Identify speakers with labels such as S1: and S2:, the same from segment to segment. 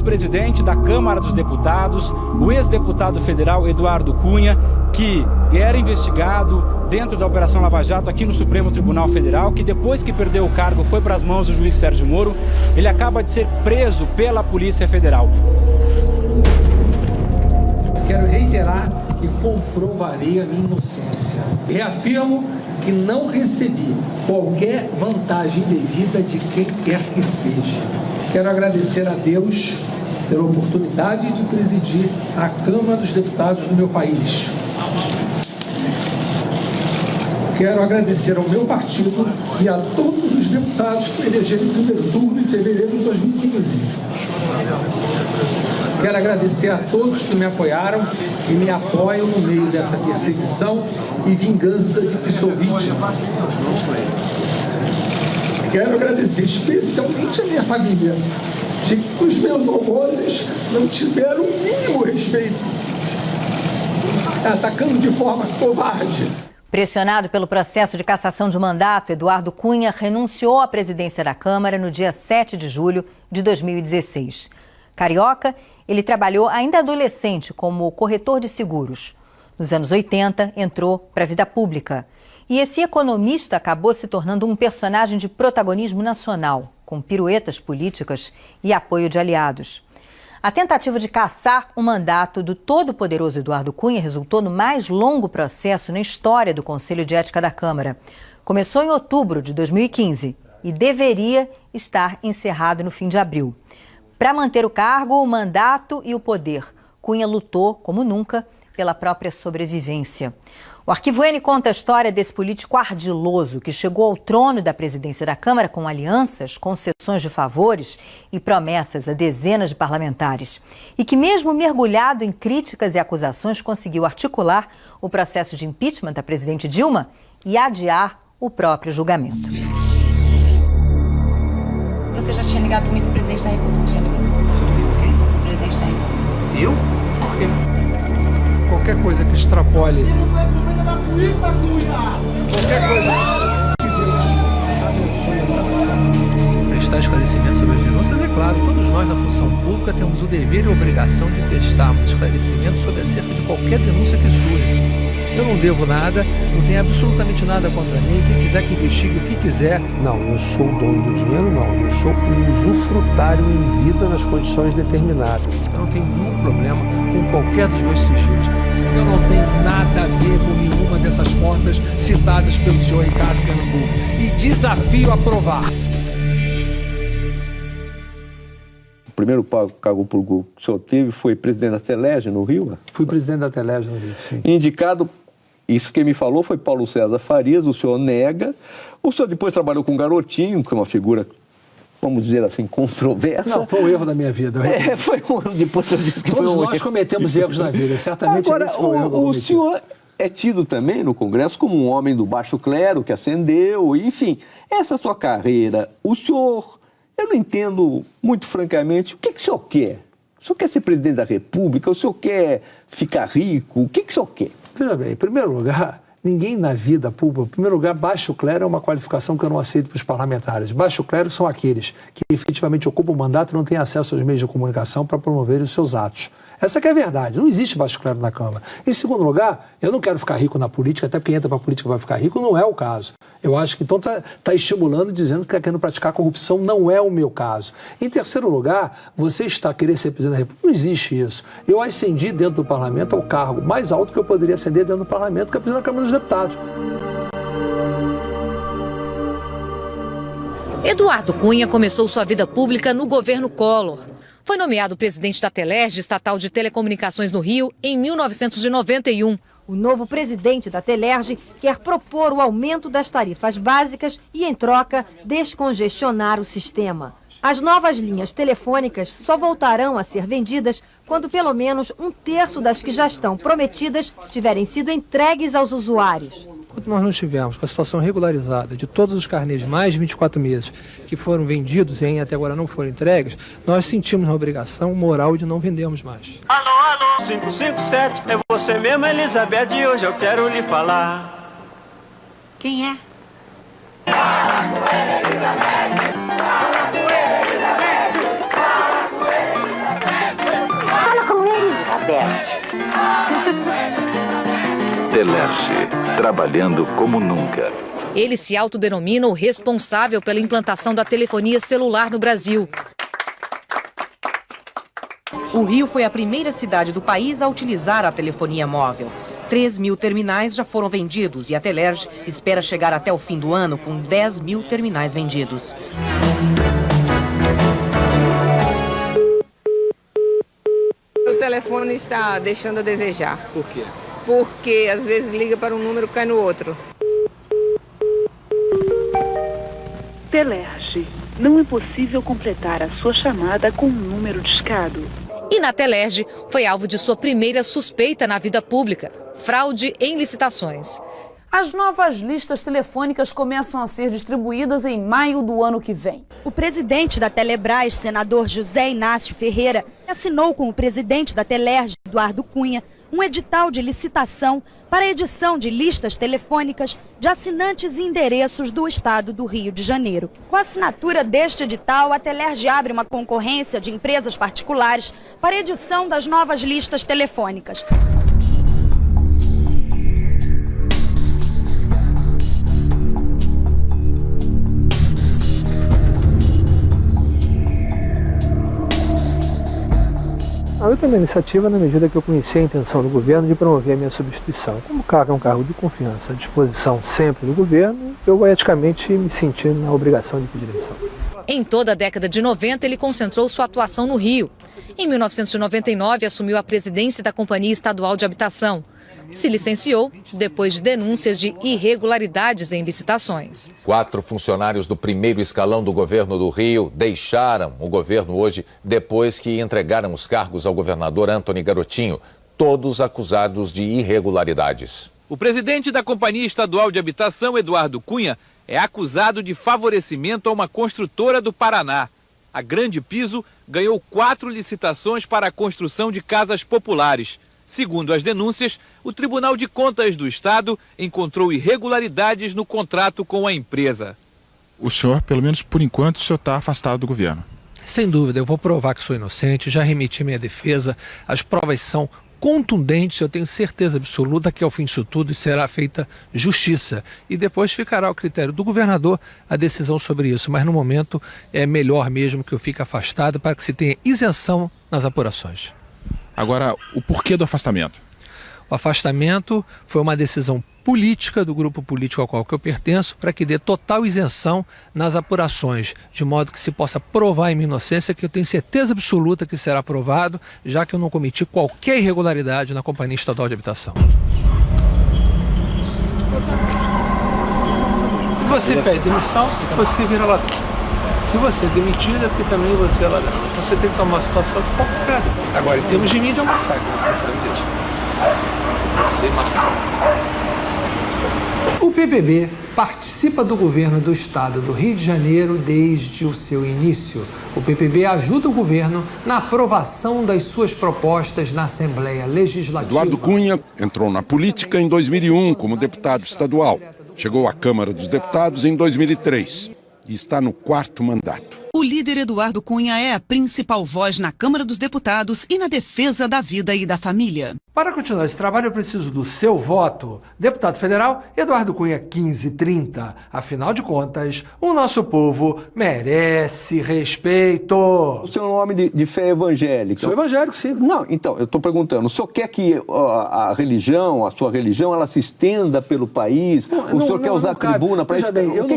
S1: presidente da Câmara dos Deputados, o ex-deputado federal Eduardo Cunha, que era investigado dentro da Operação Lava Jato aqui no Supremo Tribunal Federal, que depois que perdeu o cargo foi para as mãos do juiz Sérgio Moro. Ele acaba de ser preso pela Polícia Federal.
S2: Quero reiterar e comprovarei a minha inocência. Reafirmo que não recebi qualquer vantagem indevida de quem quer que seja. Quero agradecer a Deus pela oportunidade de presidir a Câmara dos Deputados do meu país. Quero agradecer ao meu partido e a todos os deputados que elegeram no primeiro turno em fevereiro de 2015. Quero agradecer a todos que me apoiaram e me apoiam no meio dessa perseguição e vingança de que sou vítima. Quero agradecer especialmente a minha família, de que os meus algozes não tiveram o mínimo respeito, atacando de forma covarde.
S3: Pressionado pelo processo de cassação de mandato, Eduardo Cunha renunciou à presidência da Câmara no dia 7 de julho de 2016. Carioca, ele trabalhou ainda adolescente como corretor de seguros. Nos anos 80, entrou para a vida pública. E esse economista acabou se tornando um personagem de protagonismo nacional, com piruetas políticas e apoio de aliados. A tentativa de cassar o mandato do todo-poderoso Eduardo Cunha resultou no mais longo processo na história do Conselho de Ética da Câmara. Começou em outubro de 2015 e deveria estar encerrado no fim de abril. Para manter o cargo, o mandato e o poder, Cunha lutou, como nunca, pela própria sobrevivência. O Arquivo N conta a história desse político ardiloso que chegou ao trono da presidência da Câmara com alianças, concessões de favores e promessas a dezenas de parlamentares. E que, mesmo mergulhado em críticas e acusações, conseguiu articular o processo de impeachment da presidente Dilma e adiar o próprio julgamento.
S4: Você já tinha ligado também para o presidente da República? Você já ligou? O presidente da República.
S2: Eu? Por quê? Qualquer coisa que extrapole. Qualquer coisa.
S5: Prestar esclarecimento sobre as denúncias, é claro, todos nós na função pública temos o dever e a obrigação de prestarmos esclarecimento sobre acerca de qualquer denúncia que surja. Eu não devo nada, não tenho absolutamente nada contra mim. Quem quiser que investigue o que quiser.
S2: Não, eu sou o dono do dinheiro, não. Eu sou um usufrutário em vida nas condições determinadas.
S5: Eu não tenho nenhum problema com qualquer dos meus sigilos. Eu não tenho nada a ver com nenhuma dessas contas citadas pelo senhor Ricardo Pernambuco. E desafio a provar.
S6: O primeiro cargo público que o senhor teve foi presidente da Telerge, no Rio?
S2: Fui presidente da Telerge no Rio, sim.
S6: Indicado, isso que me falou foi Paulo César Farias, o senhor nega. O senhor depois trabalhou com Garotinho, que é uma figura, vamos dizer assim, controversa.
S2: Não, foi um erro da minha vida.
S6: Depois eu disse que
S2: todos
S6: foi um
S2: nós cometemos erros na vida, certamente.
S6: Agora,
S2: esse foi o erro.
S6: O senhor é tido também no Congresso como um homem do baixo clero, que ascendeu, enfim. Essa sua carreira, o senhor... Eu não entendo, muito francamente, o que o senhor quer? O senhor quer ser presidente da República? O senhor quer ficar rico? O que o senhor quer?
S2: Veja bem, em primeiro lugar, ninguém na vida pública... Em primeiro lugar, baixo clero é uma qualificação que eu não aceito para os parlamentares. Baixo clero são aqueles que efetivamente ocupam o mandato e não têm acesso aos meios de comunicação para promover os seus atos. Essa que é a verdade. Não existe baixo clero na Câmara. Em segundo lugar, eu não quero ficar rico na política, até porque quem entra para a política vai ficar rico, não é o caso. Eu acho que então está estimulando, dizendo que está querendo praticar corrupção, não é o meu caso. Em terceiro lugar, você está querendo ser presidente da República, não existe isso. Eu ascendi dentro do parlamento ao cargo mais alto que eu poderia ascender dentro do parlamento, que é presidente da Câmara dos Deputados.
S7: Eduardo Cunha começou sua vida pública no governo Collor. Foi nomeado presidente da Telerge, estatal de telecomunicações no Rio, em 1991.
S8: O novo presidente da Telerge quer propor o aumento das tarifas básicas e, em troca, descongestionar o sistema. As novas linhas telefônicas só voltarão a ser vendidas quando pelo menos um terço das que já estão prometidas tiverem sido entregues aos usuários.
S5: Enquanto nós não estivermos com a situação regularizada de todos os carnês de mais de 24 meses que foram vendidos e até agora não foram entregues, nós sentimos a obrigação moral de não vendermos mais.
S9: Alô, alô, 557, é você mesmo, Elizabeth, e hoje eu quero lhe falar.
S4: Quem é?
S10: Telerge, trabalhando como nunca.
S7: Ele se autodenomina o responsável pela implantação da telefonia celular no Brasil.
S11: O Rio foi a primeira cidade do país a utilizar a telefonia móvel. 3.000 terminais já foram vendidos e a Telerge espera chegar até o fim do ano com 10.000 terminais vendidos.
S12: O telefone está deixando a desejar.
S5: Por quê?
S12: Porque às vezes liga para um número e cai no outro.
S13: Telerge. Não é possível completar a sua chamada com um número discado.
S7: E na Telerge foi alvo de sua primeira suspeita na vida pública: fraude em licitações.
S14: As novas listas telefônicas começam a ser distribuídas em maio do ano que vem.
S15: O presidente da Telebrás, senador José Inácio Ferreira, assinou com o presidente da Telerge, Eduardo Cunha, um edital de licitação para a edição de listas telefônicas de assinantes e endereços do estado do Rio de Janeiro. Com a assinatura deste edital, a Telerge abre uma concorrência de empresas particulares para a edição das novas listas telefônicas.
S2: Eu tomei a iniciativa na medida que eu conhecia a intenção do governo de promover a minha substituição. Como o cargo é um cargo de confiança, à disposição sempre do governo, eu eticamente me senti na obrigação de pedir demissão.
S7: Em toda a década de 90, ele concentrou sua atuação no Rio. Em 1999, assumiu a presidência da Companhia Estadual de Habitação. Se licenciou depois de denúncias de irregularidades em licitações.
S16: 4 funcionários do primeiro escalão do governo do Rio deixaram o governo hoje depois que entregaram os cargos ao governador Antony Garotinho, todos acusados de irregularidades.
S17: O presidente da Companhia Estadual de Habitação, Eduardo Cunha, é acusado de favorecimento a uma construtora do Paraná. A Grande Piso ganhou 4 licitações para a construção de casas populares. Segundo as denúncias, o Tribunal de Contas do Estado encontrou irregularidades no contrato com a empresa.
S18: O senhor, pelo menos por enquanto, o senhor está afastado do governo?
S5: Sem dúvida, eu vou provar que sou inocente, já remeti minha defesa, as provas são contundentes, eu tenho certeza absoluta que ao fim disso tudo será feita justiça e depois ficará ao critério do governador a decisão sobre isso, mas no momento é melhor mesmo que eu fique afastado para que se tenha isenção nas apurações.
S18: Agora, o porquê do afastamento?
S5: O afastamento foi uma decisão política do grupo político ao qual eu pertenço para que dê total isenção nas apurações, de modo que se possa provar a minha inocência, que eu tenho certeza absoluta que será provado, já que eu não cometi qualquer irregularidade na Companhia Estadual de Habitação. Se você pede demissão, você vira ladrão. Se você é demitido, é porque também você é ladrão. Você tem que tomar uma situação complicada. Agora, em termos de mídia, é um massacre, você sabe disso. Você é massacre.
S2: O PPB participa do governo do estado do Rio de Janeiro desde o seu início. O PPB ajuda o governo na aprovação das suas propostas na Assembleia Legislativa.
S19: Eduardo Cunha entrou na política em 2001 como deputado estadual. Chegou à Câmara dos Deputados em 2003 e está no 4º mandato.
S20: O líder Eduardo Cunha é a principal voz na Câmara dos Deputados e na defesa da vida e da família.
S2: Para continuar esse trabalho, eu preciso do seu voto. Deputado federal Eduardo Cunha 1530. Afinal de contas, o nosso povo merece respeito.
S6: O senhor é um homem de fé evangélica.
S2: Sou evangélico, sim.
S6: Não, então, eu estou perguntando, o senhor quer que a religião, a sua religião, ela se estenda pelo país? O senhor quer usar a tribuna para isso?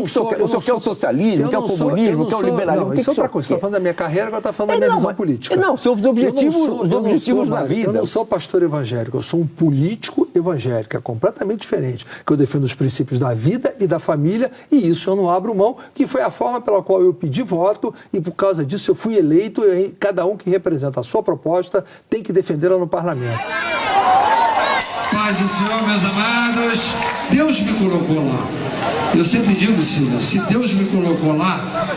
S6: O senhor quer o socialismo, quer o comunismo, quer o liberalismo?
S2: Não, isso é outra coisa. Você está falando da minha carreira, agora está falando da minha visão política.
S6: Não, seus objetivos na vida.
S2: Eu não sou pastor evangélico, eu sou um político evangélico, é completamente diferente. Que eu defendo os princípios da vida e da família, e isso eu não abro mão, que foi a forma pela qual eu pedi voto, e por causa disso eu fui eleito, e cada um que representa a sua proposta tem que defendê-la no parlamento.
S21: Paz do Senhor, meus amados, Deus me colocou lá. Eu sempre digo, Silvio, se Deus me colocou lá,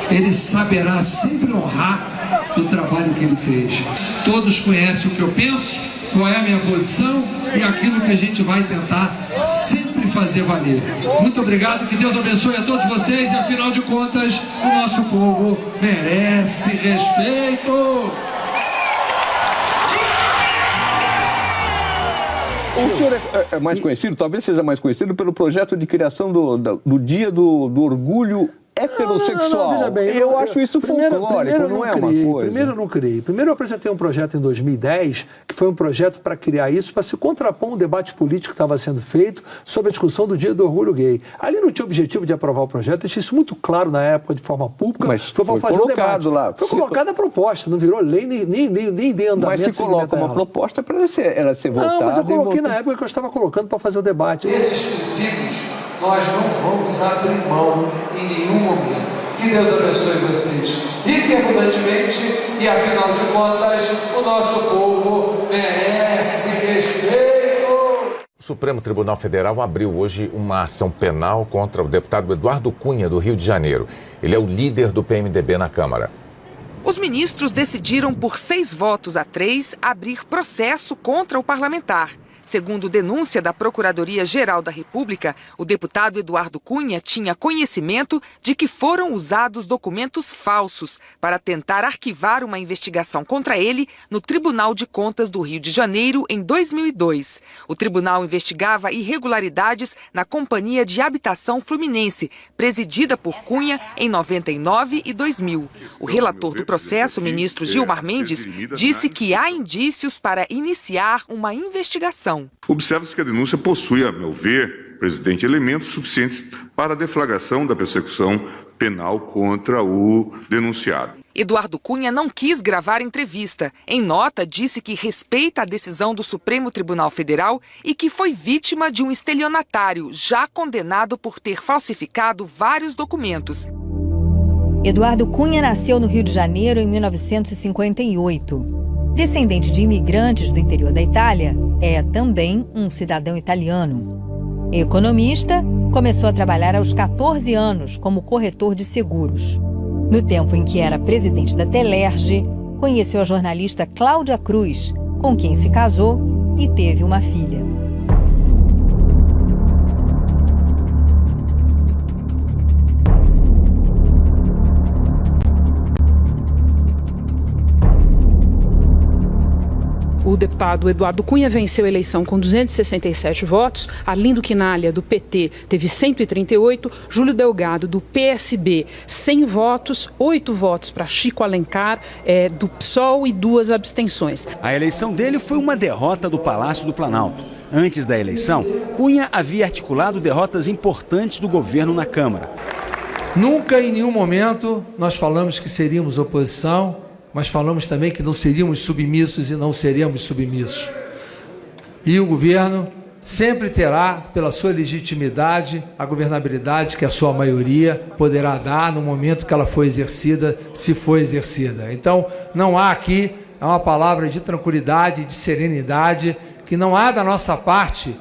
S21: Ele saberá sempre honrar o trabalho que Ele fez. Todos conhecem o que eu penso, qual é a minha posição e aquilo que a gente vai tentar sempre fazer valer. Muito obrigado, que Deus abençoe a todos vocês e, afinal de contas, o nosso povo merece respeito.
S6: O senhor é mais conhecido, talvez seja mais conhecido, pelo projeto de criação do Dia do Orgulho heterossexual.
S2: Não, veja bem,
S6: eu acho isso folclórico, não é uma coisa.
S2: Primeiro eu não criei. Primeiro eu apresentei um projeto em 2010, que foi um projeto para criar isso, para se contrapor um debate político que estava sendo feito sobre a discussão do Dia do Orgulho Gay. Ali não tinha objetivo de aprovar o projeto, deixei isso muito claro na época, de forma pública.
S6: Mas
S2: foi para fazer
S6: colocado
S2: um debate.
S6: lá.
S2: Foi colocada a proposta, não virou lei, nem de andamento.
S6: Mas se coloca uma proposta para ela ser votada.
S2: Não, mas eu coloquei na época que eu estava colocando para fazer o debate.
S21: Esses princípios nós não vamos abrir mão em nenhum momento. Que Deus abençoe vocês rica e abundantemente, e afinal de contas, o nosso povo merece respeito.
S16: O Supremo Tribunal Federal abriu hoje uma ação penal contra o deputado Eduardo Cunha, do Rio de Janeiro. Ele é o líder do PMDB na Câmara.
S11: Os ministros decidiram por 6-3 abrir processo contra o parlamentar. Segundo denúncia da Procuradoria-Geral da República, o deputado Eduardo Cunha tinha conhecimento de que foram usados documentos falsos para tentar arquivar uma investigação contra ele no Tribunal de Contas do Rio de Janeiro em 2002. O tribunal investigava irregularidades na Companhia de Habitação Fluminense, presidida por Cunha em 99 e 2000. O relator do processo, ministro Gilmar Mendes, disse que há indícios para iniciar uma investigação.
S1: Observa-se que a denúncia possui, a meu ver, presidente, elementos suficientes para a deflagração da persecução penal contra o denunciado.
S11: Eduardo Cunha não quis gravar entrevista. Em nota, disse que respeita a decisão do Supremo Tribunal Federal e que foi vítima de um estelionatário já condenado por ter falsificado vários documentos.
S3: Eduardo Cunha nasceu no Rio de Janeiro em 1958. Descendente de imigrantes do interior da Itália, é também um cidadão italiano. Economista, começou a trabalhar aos 14 anos como corretor de seguros. No tempo em que era presidente da Telerge, conheceu a jornalista Cláudia Cruz, com quem se casou e teve uma filha.
S22: O deputado Eduardo Cunha venceu a eleição com 267 votos, Arlindo Quinalha, do PT, teve 138, Júlio Delgado, do PSB, 100 votos, 8 votos para Chico Alencar, do PSOL e 2 abstenções.
S23: A eleição dele foi uma derrota do Palácio do Planalto. Antes da eleição, Cunha havia articulado derrotas importantes do governo na Câmara.
S2: Nunca em nenhum momento nós falamos que seríamos oposição, mas falamos também que não seríamos submissos e não seremos submissos. E o governo sempre terá, pela sua legitimidade, a governabilidade que a sua maioria poderá dar no momento que ela for exercida, se for exercida. Então, não há aqui, é uma palavra de tranquilidade, de serenidade, que não há da nossa parte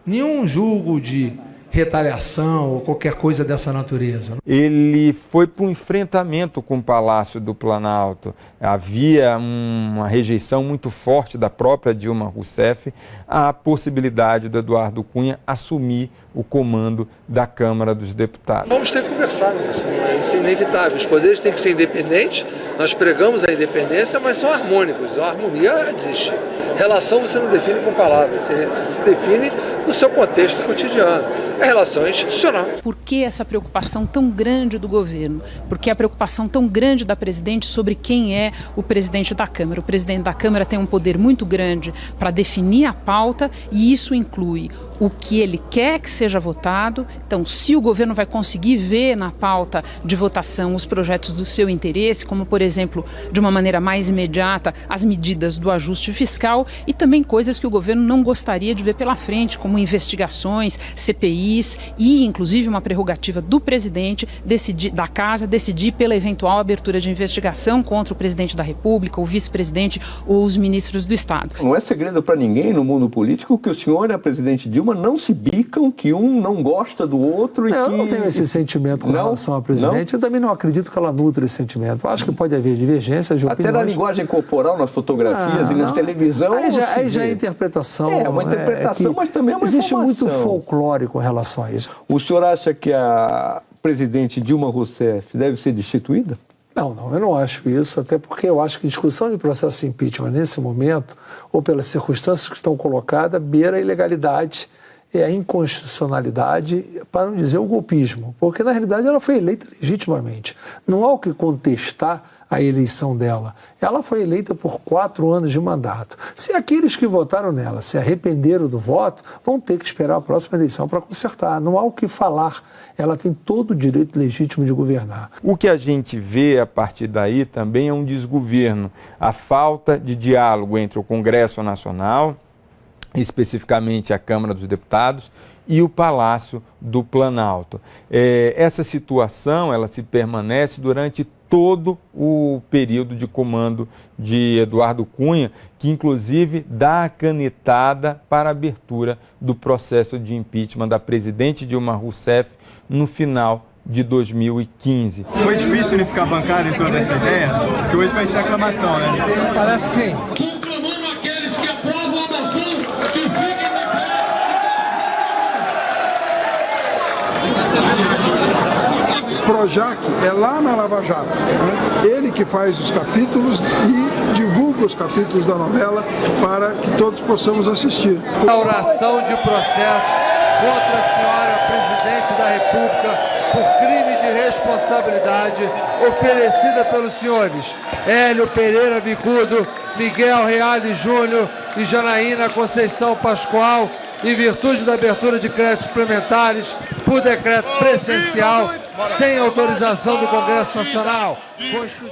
S2: nenhum julgo de retaliação ou qualquer coisa dessa natureza.
S24: Ele foi para um enfrentamento com o Palácio do Planalto. Havia uma rejeição muito forte da própria Dilma Rousseff à possibilidade do Eduardo Cunha assumir o comando da Câmara dos Deputados.
S2: Vamos ter que conversar nisso, isso é inevitável. Os poderes têm que ser independentes, nós pregamos a independência, mas são harmônicos, a harmonia existe. Relação você não define com palavras, você se define no seu contexto cotidiano. A relação é institucional.
S22: Por que essa preocupação tão grande do governo? Por que a preocupação tão grande da presidente sobre quem é o presidente da Câmara? O presidente da Câmara tem um poder muito grande para definir a pauta e isso inclui o que ele quer que seja votado. Então, se o governo vai conseguir ver na pauta de votação os projetos do seu interesse, como, por exemplo, de uma maneira mais imediata, as medidas do ajuste fiscal e também coisas que o governo não gostaria de ver pela frente, como investigações, CPIs e, inclusive, uma prerrogativa do presidente da Casa decidir pela eventual abertura de investigação contra o presidente da República, o vice-presidente ou os ministros do Estado.
S6: Não é segredo para ninguém no mundo político que o senhor e a presidente Dilma não se bicam, que um não gosta do outro e que...
S2: Eu não tenho esse sentimento com relação à presidente. Eu também não acredito que ela nutre esse sentimento. Eu acho que pode haver divergências de opiniões.
S6: Até na linguagem corporal, nas fotografias e na televisão...
S2: Aí já é interpretação.
S6: É uma interpretação, mas também é uma
S2: existe
S6: informação.
S2: muito folclore com relação a isso.
S6: O senhor acha que a presidente Dilma Rousseff deve ser destituída?
S2: Não, eu não acho isso, até porque eu acho que discussão de processo de impeachment nesse momento, ou pelas circunstâncias que estão colocadas, beira a ilegalidade, a inconstitucionalidade, para não dizer o golpismo, porque na realidade ela foi eleita legitimamente. Não há o que contestar a eleição dela. Ela foi eleita por 4 anos de mandato. Se aqueles que votaram nela se arrependeram do voto, vão ter que esperar a próxima eleição para consertar. Não há o que falar. Ela tem todo o direito legítimo de governar.
S24: O que a gente vê a partir daí também é um desgoverno. A falta de diálogo entre o Congresso Nacional, especificamente a Câmara dos Deputados, e o Palácio do Planalto. Essa situação ela se permanece durante todo o período de comando de Eduardo Cunha, que inclusive dá a canetada para a abertura do processo de impeachment da presidente Dilma Rousseff no final de 2015.
S4: Foi difícil unificar a bancada em toda essa ideia, porque hoje vai ser aclamação, né?
S2: Parece sim.
S21: Conclamando aqueles que aprovam a moção que fiquem de pé.
S8: Projac é lá na Lava Jato, né? Ele que faz os capítulos e divulga os capítulos da novela para que todos possamos assistir.
S5: Instauração de processo contra a senhora presidente da República por crime de responsabilidade oferecida pelos senhores Hélio Pereira Bicudo, Miguel Reale Júnior e Janaína Conceição Pascoal, em virtude da abertura de créditos suplementares por decreto presidencial sem autorização do Congresso Nacional.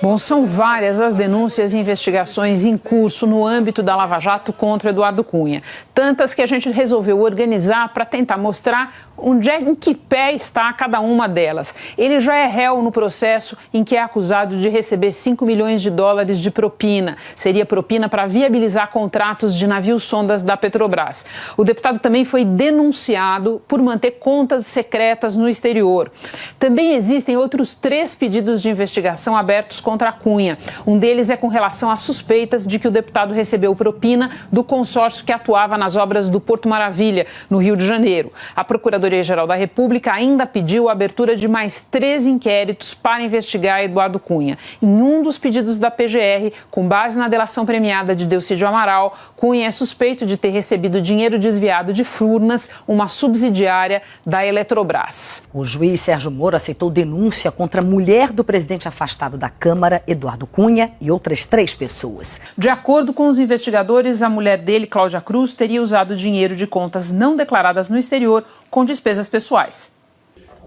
S22: Bom, são várias as denúncias e investigações em curso no âmbito da Lava Jato contra Eduardo Cunha. Tantas que a gente resolveu organizar para tentar mostrar em que pé está cada uma delas. Ele já é réu no processo em que é acusado de receber $5 milhões de propina. Seria propina para viabilizar contratos de navios-sondas da Petrobras. O deputado também foi denunciado por manter contas secretas no exterior. Também existem outros 3 pedidos de investigação abertos contra a Cunha. Um deles é com relação às suspeitas de que o deputado recebeu propina do consórcio que atuava nas obras do Porto Maravilha, no Rio de Janeiro. A Procuradoria-Geral da República ainda pediu a abertura de mais 3 inquéritos para investigar Eduardo Cunha. Em um dos pedidos da PGR, com base na delação premiada de Delcídio Amaral, Cunha é suspeito de ter recebido dinheiro desviado de Furnas, uma subsidiária da Eletrobras.
S3: O juiz Sérgio Moro aceitou denúncia contra a mulher do presidente afastado da Câmara, Eduardo Cunha, e outras 3 pessoas.
S22: De acordo com os investigadores, a mulher dele, Cláudia Cruz, teria usado dinheiro de contas não declaradas no exterior com despesas pessoais.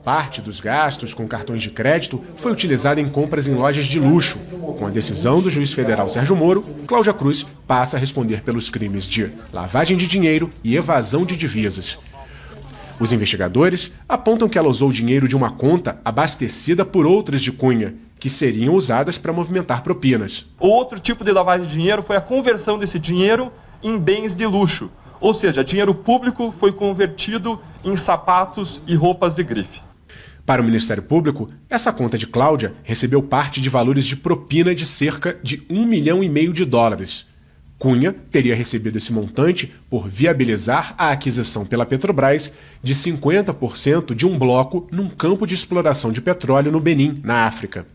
S9: Parte dos gastos com cartões de crédito foi utilizada em compras em lojas de luxo. Com a decisão do juiz federal Sérgio Moro, Cláudia Cruz passa a responder pelos crimes de lavagem de dinheiro e evasão de divisas. Os investigadores apontam que ela usou dinheiro de uma conta abastecida por outras de Cunha, que seriam usadas para movimentar propinas.
S10: Outro tipo de lavagem de dinheiro foi a conversão desse dinheiro em bens de luxo, ou seja, dinheiro público foi convertido em sapatos e roupas de grife.
S9: Para o Ministério Público, essa conta de Cláudia recebeu parte de valores de propina de cerca de $1,5 milhão. Cunha teria recebido esse montante por viabilizar a aquisição pela Petrobras de 50% de um bloco num campo de exploração de petróleo no Benin, na África.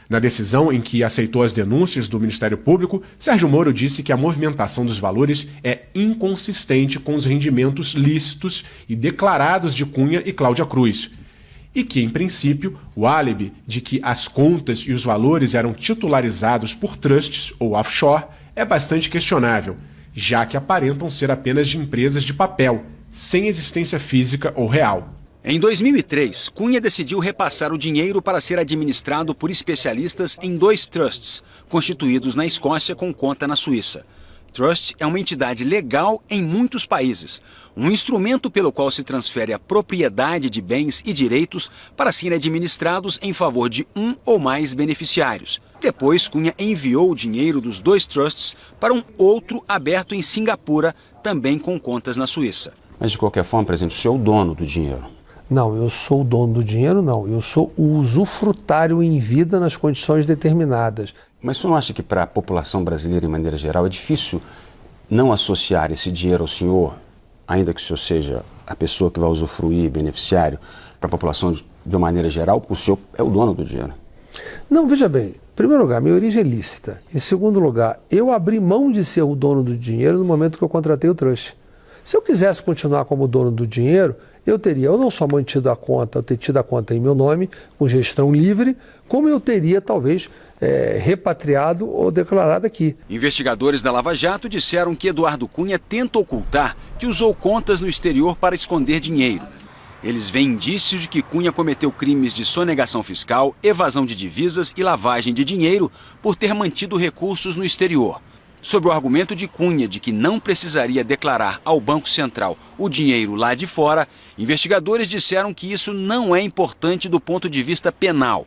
S9: Na decisão em que aceitou as denúncias do Ministério Público, Sérgio Moro disse que a movimentação dos valores é inconsistente com os rendimentos lícitos e declarados de Cunha e Cláudia Cruz, e que, em princípio, o álibi de que as contas e os valores eram titularizados por trusts ou offshore é bastante questionável, já que aparentam ser apenas de empresas de papel, sem existência física ou real.
S23: Em 2003, Cunha decidiu repassar o dinheiro para ser administrado por especialistas em 2 trusts, constituídos na Escócia com conta na Suíça. Trust é uma entidade legal em muitos países, um instrumento pelo qual se transfere a propriedade de bens e direitos para serem administrados em favor de um ou mais beneficiários. Depois, Cunha enviou o dinheiro dos 2 trusts para um outro aberto em Singapura, também com contas na Suíça.
S25: Mas, de qualquer forma, presidente, o senhor é o dono do dinheiro.
S2: Não, eu sou o dono do dinheiro, não. Eu sou o usufrutário em vida nas condições determinadas.
S25: Mas o senhor não acha que para a população brasileira, de maneira geral, é difícil não associar esse dinheiro ao senhor, ainda que o senhor seja a pessoa que vai usufruir, beneficiário, para a população de uma maneira geral, o senhor é o dono do dinheiro?
S2: Não, veja bem, em primeiro lugar, minha origem é lícita. Em segundo lugar, eu abri mão de ser o dono do dinheiro no momento que eu contratei o trust. Se eu quisesse continuar como dono do dinheiro, eu teria ou não só mantido a conta, ter tido a conta em meu nome, com gestão livre, como eu teria talvez repatriado ou declarado aqui.
S23: Investigadores da Lava Jato disseram que Eduardo Cunha tenta ocultar que usou contas no exterior para esconder dinheiro. Eles veem indícios de que Cunha cometeu crimes de sonegação fiscal, evasão de divisas e lavagem de dinheiro por ter mantido recursos no exterior. Sob o argumento de Cunha de que não precisaria declarar ao Banco Central o dinheiro lá de fora, investigadores disseram que isso não é importante do ponto de vista penal.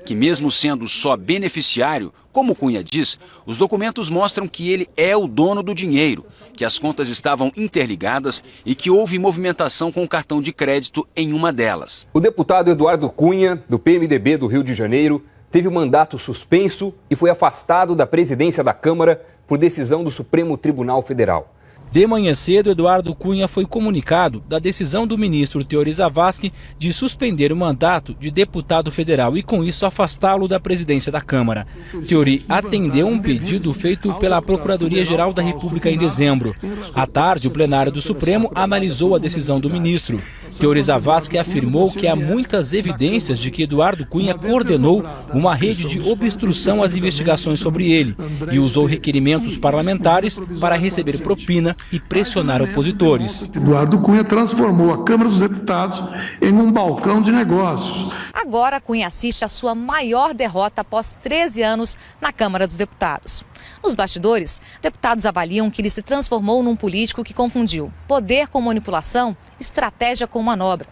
S23: Que mesmo sendo só beneficiário, como Cunha diz, os documentos mostram que ele é o dono do dinheiro, que as contas estavam interligadas e que houve movimentação com o cartão de crédito em uma delas.
S7: O deputado Eduardo Cunha, do PMDB do Rio de Janeiro, teve o mandato suspenso e foi afastado da presidência da Câmara por decisão do Supremo Tribunal Federal.
S12: De manhã cedo, Eduardo Cunha foi comunicado da decisão do ministro Teori Zavascki de suspender o mandato de deputado federal e, com isso, afastá-lo da presidência da Câmara. Teori atendeu um pedido feito pela Procuradoria-Geral da República em dezembro. À tarde, o plenário do Supremo analisou a decisão do ministro. Teori Zavascki afirmou que há muitas evidências de que Eduardo Cunha coordenou uma rede de obstrução às investigações sobre ele e usou requerimentos parlamentares para receber propina e pressionar opositores.
S8: Eduardo Cunha transformou a Câmara dos Deputados em um balcão de negócios.
S11: Agora, Cunha assiste a sua maior derrota após 13 anos na Câmara dos Deputados. Nos bastidores, deputados avaliam que ele se transformou num político que confundiu poder com manipulação, estratégia com manobra.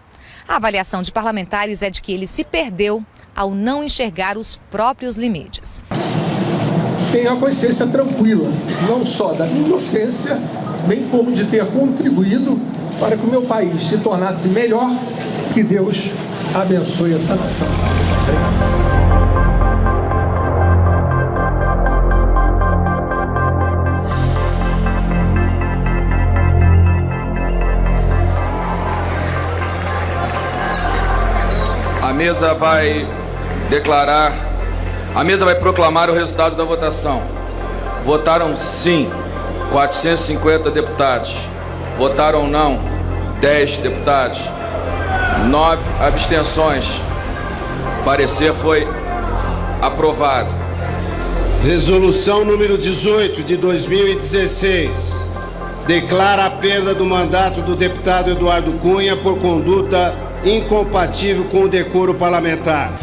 S11: A avaliação de parlamentares é de que ele se perdeu ao não enxergar os próprios limites.
S8: Tenho a consciência tranquila, não só da minha inocência, bem como de ter contribuído para que o meu país se tornasse melhor. Que Deus abençoe essa nação.
S13: A mesa vai proclamar o resultado da votação. Votaram sim 450 deputados. Votaram não 10 deputados. 9 abstenções. O parecer foi aprovado.
S14: Resolução número 18 de 2016. Declara a perda do mandato do deputado Eduardo Cunha por conduta incompatível com o decoro parlamentar.